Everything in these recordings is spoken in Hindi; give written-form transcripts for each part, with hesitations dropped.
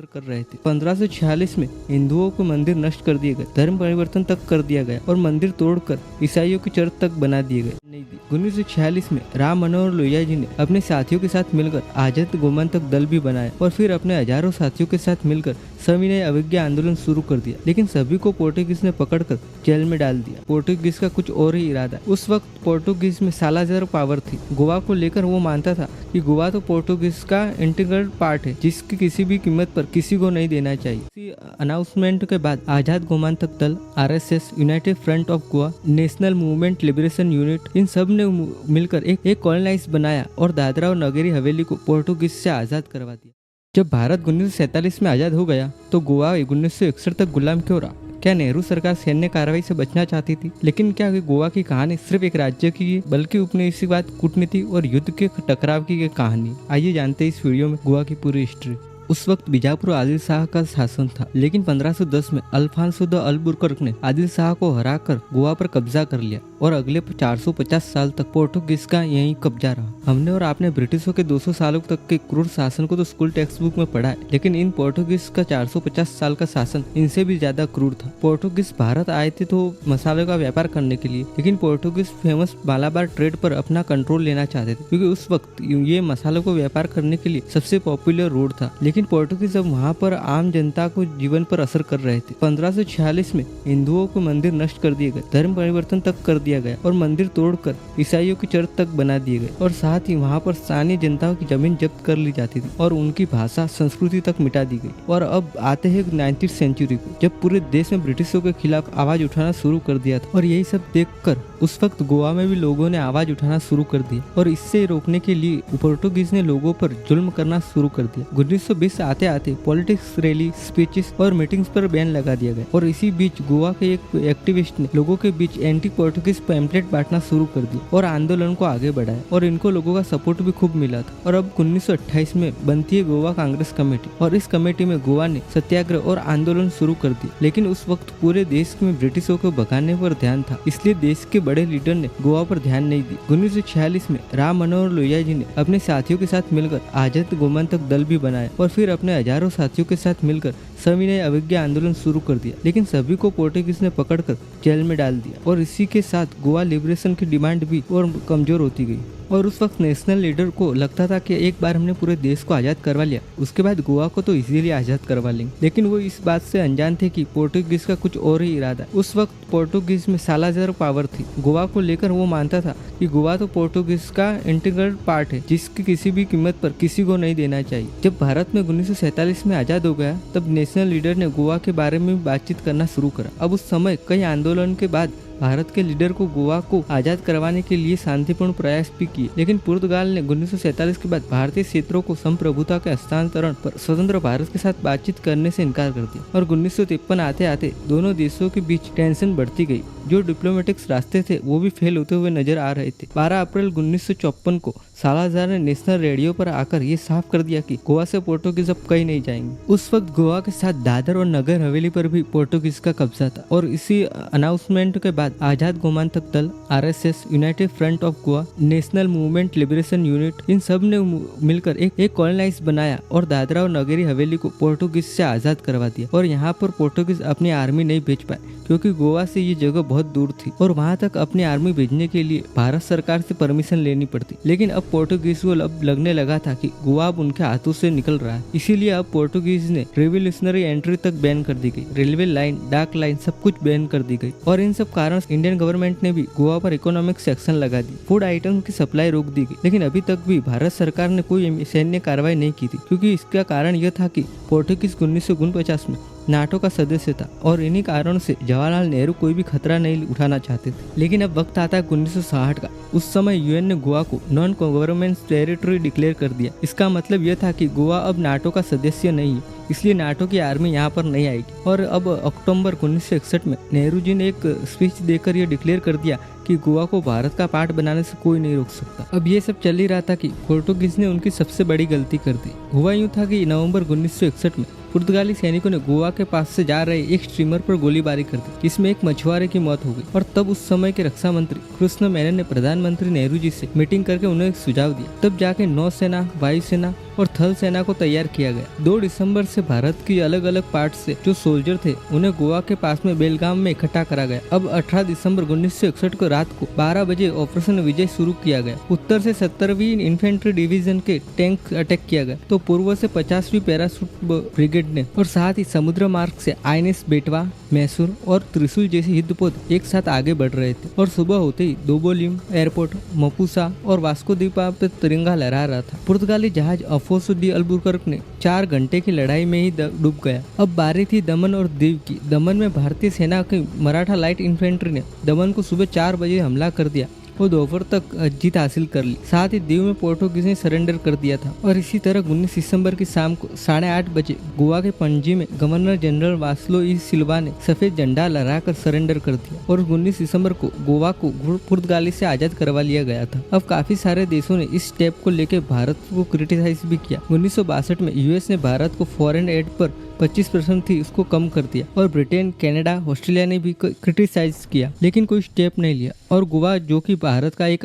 असर कर रहे थे। 1546 में हिंदुओं को मंदिर नष्ट कर दिए गए, धर्म परिवर्तन तक कर दिया गया और मंदिर तोड़कर ईसाइयों की चर्च तक बना दिए गए। 1946 में राम मनोहर लोहिया जी ने अपने साथियों के साथ मिलकर आजाद गोमांतक दल भी बनाया और फिर अपने हजारों साथियों के साथ मिलकर सविनय अवज्ञा आंदोलन शुरू कर दिया, लेकिन सभी को पोर्टुगीज ने पकड़कर जेल में डाल दिया। पोर्टुगीज का कुछ और ही इरादा। उस वक्त पोर्टुगीज में सालाज़ार पावर थी। गोवा को लेकर वो मानता था कि गोवा तो पोर्टुगीज का इंटीग्रल पार्ट है, जिसकी किसी भी कीमत पर किसी को नहीं देना चाहिए। इसी अनाउंसमेंट के बाद Azad Gomantak Dal, RSS, United Front of Goa, National Movement Liberation Unit, इन सब ने मिलकर एक कॉलोनाइज बनाया और दादरा और नगरी हवेली को पोर्टुगीज से आजाद करवा दिया। जब भारत 1947 में आजाद हो गया तो गोवा 1961 तक गुलाम क्यों रहा? क्या नेहरू सरकार सैन्य कार्रवाई से बचना चाहती थी? लेकिन क्या गोवा की कहानी सिर्फ एक राज्य की, बल्कि उपनिवेशवाद, कूटनीति और युद्ध के टकराव की कहानी? आइए जानते हैं इस वीडियो में गोवा की पूरी हिस्ट्री। उस वक्त बीजापुर आदिल शाह का शासन था, लेकिन 1510 में अल्फांसो द अल्बुकर्क ने आदिल शाह को हराकर गोवा पर कब्जा कर लिया और अगले 450 साल तक पोर्टुगीज का यही कब्जा रहा। हमने और आपने ब्रिटिशों के 200 सालों तक के क्रूर शासन को तो स्कूल टेक्स्ट बुक में पढ़ा है, लेकिन इन पोर्टुगीज का 450 साल का शासन इनसे भी ज्यादा क्रूर था। पोर्टुगीज भारत आए थे तो मसालों का व्यापार करने के लिए, लेकिन पोर्टुगीज फेमस मालाबार ट्रेड पर अपना कंट्रोल लेना चाहते थे, क्योंकि उस वक्त ये मसालों को व्यापार करने के लिए सबसे पॉपुलर रोड था। लेकिन पोर्टुगीज अब वहाँ पर आम जनता को जीवन पर असर कर रहे थे। 1546 में हिंदुओं को मंदिर नष्ट कर दिए गए, धर्म परिवर्तन तक कर दिया गया और मंदिर तोड़कर ईसाइयों की चर्च तक बना दिए गए और साथ ही वहाँ पर स्थानीय जनता की जमीन जब्त कर ली जाती थी और उनकी भाषा, संस्कृति तक मिटा दी गई। और अब आते हैं 19वीं सेंचुरी को, जब पूरे देश में ब्रिटिशों के खिलाफ आवाज उठाना शुरू कर दिया था और यही सब देखकर उस वक्त गोवा में भी लोगों ने आवाज उठाना शुरू कर दिया और इससे रोकने के लिए पोर्टुगीज ने लोगों पर जुल्म करना शुरू कर दिया। 1920 आते आते पॉलिटिक्स, रैली, स्पीचेस और मीटिंग्स पर बैन लगा दिया गया और इसी बीच गोवा के एक एक्टिविस्ट ने लोगों के बीच एंटी पोर्टुगीज पैम्पलेट बांटना शुरू कर दिया और आंदोलन को आगे बढ़ाया और इनको लोगों का सपोर्ट भी खूब मिला था। और अब 1928 में बनती है गोवा कांग्रेस कमेटी और इस कमेटी में गोवा ने सत्याग्रह और आंदोलन शुरू कर दिया, लेकिन उस वक्त पूरे देश में ब्रिटिशों को भगाने पर ध्यान था, इसलिए देश के बड़े लीडर ने गोवा पर ध्यान नहीं दी। 1946 में राम मनोहर लोहिया जी ने अपने साथियों के साथ मिलकर आजाद गोमांतक दल भी बनाया और फिर अपने हजारों साथियों के साथ मिलकर सविनय अवज्ञा आंदोलन शुरू कर दिया, लेकिन सभी को पोर्टुगीज ने पकड़कर जेल में डाल दिया और इसी के साथ गोवा लिबरेशन की डिमांड भी और कमजोर होती गई। और उस वक्त नेशनल लीडर को लगता था कि एक बार हमने पूरे देश को आजाद करवा लिया, उसके बाद गोवा को तो इजीली आजाद करवा लेंगे, लेकिन वो इस बात से अनजान थे कि पोर्टुगीज का कुछ और ही इरादा। उस वक्त पोर्टुगीज में सालाज़ार पावर थी। गोवा को लेकर वो मानता था कि गोवा तो पोर्टुगीज का इंटीग्रल पार्ट है, जिसकी किसी भी कीमत पर किसी को नहीं देना चाहिए। जब भारत में 1947 में आजाद हो गया, तब नेशनल लीडर ने गोवा के बारे में बातचीत करना शुरू करा। अब उस समय कई आंदोलन के बाद भारत के लीडर को गोवा को आजाद करवाने के लिए शांतिपूर्ण प्रयास भी किए, लेकिन पुर्तगाल ने 1947 के बाद भारतीय क्षेत्रों को संप्रभुता के हस्तांतरण पर स्वतंत्र भारत के साथ बातचीत करने से इनकार कर दिया और 1953 आते आते दोनों देशों के बीच टेंशन बढ़ती गई। जो डिप्लोमेटिक रास्ते थे वो भी फेल होते हुए नजर आ रहे थे। 12 अप्रैल 1954 को सालाज़ार ने नेशनल रेडियो पर आकर ये साफ कर दिया कि गोवा से पोर्टुगीज अब कहीं नहीं जाएंगे। उस वक्त गोवा के साथ दादर और नगर हवेली पर भी पोर्टुगीज का कब्जा था और इसी अनाउंसमेंट के बाद Azad Gomantak Dal, RSS, United Front of Goa, National Movement Liberation Unit, इन सब ने मिलकर एक कॉलोनाइज बनाया और दादरा और नगरी हवेली को पोर्टुगीज से आजाद करवा दिया। और यहाँ पर पोर्टुगीज अपनी आर्मी नहीं भेज पाए, क्योंकि गोवा से ये जगह बहुत दूर थी और वहाँ तक अपनी आर्मी भेजने के लिए भारत सरकार से परमिशन लेनी पड़ती। लेकिन अब पोर्टुगीज को अब लगने लगा था कि गोवा अब उनके हाथों से निकल रहा है, इसीलिए अब पोर्टुगीज ने रेवोल्यूशनरी एंट्री तक बैन कर दी गई। रेलवे लाइन, डाक लाइन, सब कुछ बैन कर दी गई और इन सब कारण इंडियन गवर्नमेंट ने भी गोवा पर इकोनॉमिक सेक्शन लगा दी। फूड आइटम की सप्लाई रोक दी गई, लेकिन अभी तक भी भारत सरकार ने कोई सैन्य कार्रवाई नहीं की थी, क्योंकि इसका कारण यह था कि पोर्टुगीज 1949 में नाटो का सदस्य था और इन्हीं कारणों से जवाहरलाल नेहरू कोई भी खतरा नहीं उठाना चाहते थे। लेकिन अब वक्त आता है 1960 का। उस समय यूएन ने गोवा को नॉन गवर्नमेंट टेरिटरी डिक्लेयर कर दिया। इसका मतलब यह था कि गोवा अब नाटो का सदस्य नहीं है, इसलिए नाटो की आर्मी यहाँ पर नहीं आएगी। और अब अक्टूबर 1961 में नेहरू जी ने एक स्पीच देकर यह डिक्लेयर कर दिया कि गोवा को भारत का पार्ट बनाने से कोई नहीं रोक सकता। अब ये सब चल ही रहा था कि पोर्टुगीज ने उनकी सबसे बड़ी गलती कर दी। हुआ यूं था कि नवंबर 1961 में पुर्तगाली सैनिकों ने गोवा के पास से जा रहे एक स्टीमर पर गोलीबारी कर दी, जिसमें एक मछुआरे की मौत हो गई। और तब उस समय के रक्षा मंत्री कृष्ण मेनन ने प्रधानमंत्री नेहरू जी से मीटिंग करके उन्हें एक सुझाव दिया। तब जाके नौसेना, वायुसेना और थल सेना को तैयार किया गया। 2 दिसंबर से भारत की अलग अलग पार्ट से जो सोल्जर थे उन्हें गोवा के पास में बेलगाम में इकट्ठा करा गया। अब 18 दिसंबर 1961 को रात को 12 बजे ऑपरेशन विजय शुरू किया गया। उत्तर से 70वीं इन्फेंट्री डिवीजन के टैंक अटैक किया गया, तो पूर्व से 50वीं पैराशूट ब्रिगेड ने और साथ ही समुद्र मार्ग से आईएनएस बेटवा, मैसूर और त्रिशूल जैसे युद्धपोत एक साथ आगे बढ़ रहे थे। और सुबह होते ही दोबोलिम एयरपोर्ट, मपुसा और वास्को द्वीपा पे तिरंगा लहरा रहा था। पुर्तगाली जहाज अफोसो डी अल्बुकर्क ने 4 घंटे की लड़ाई में ही डूब गया। अब बारी थी दमन और दीव की। दमन में भारतीय सेना की मराठा लाइट इन्फेंट्री ने दमन को सुबह 4 बजे हमला कर दिया और दोपहर तक जीत हासिल कर ली। साथ ही दीव में पोर्टुगीज ने सरेंडर कर दिया था। और इसी तरह 19 दिसंबर की शाम को 8:30 बजे गोवा के पणजी में गवर्नर जनरल वास्लो ई सिल्वा ने सफेद झंडा लहराकर सरेंडर कर दिया और 19 दिसंबर को गोवा को पुर्तगाली से आजाद करवा लिया गया था। अब काफी सारे देशों ने इस स्टेप को लेकर भारत को क्रिटिसाइज भी किया। 1962 में यूएस ने भारत को फॉरेन एड पर 25% थी उसको कम कर दिया और ब्रिटेन, कनाडा, ऑस्ट्रेलिया ने भी क्रिटिसाइज किया, लेकिन कोई स्टेप नहीं लिया और गोवा जो कि भारत का एक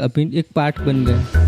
पार्ट बन गया।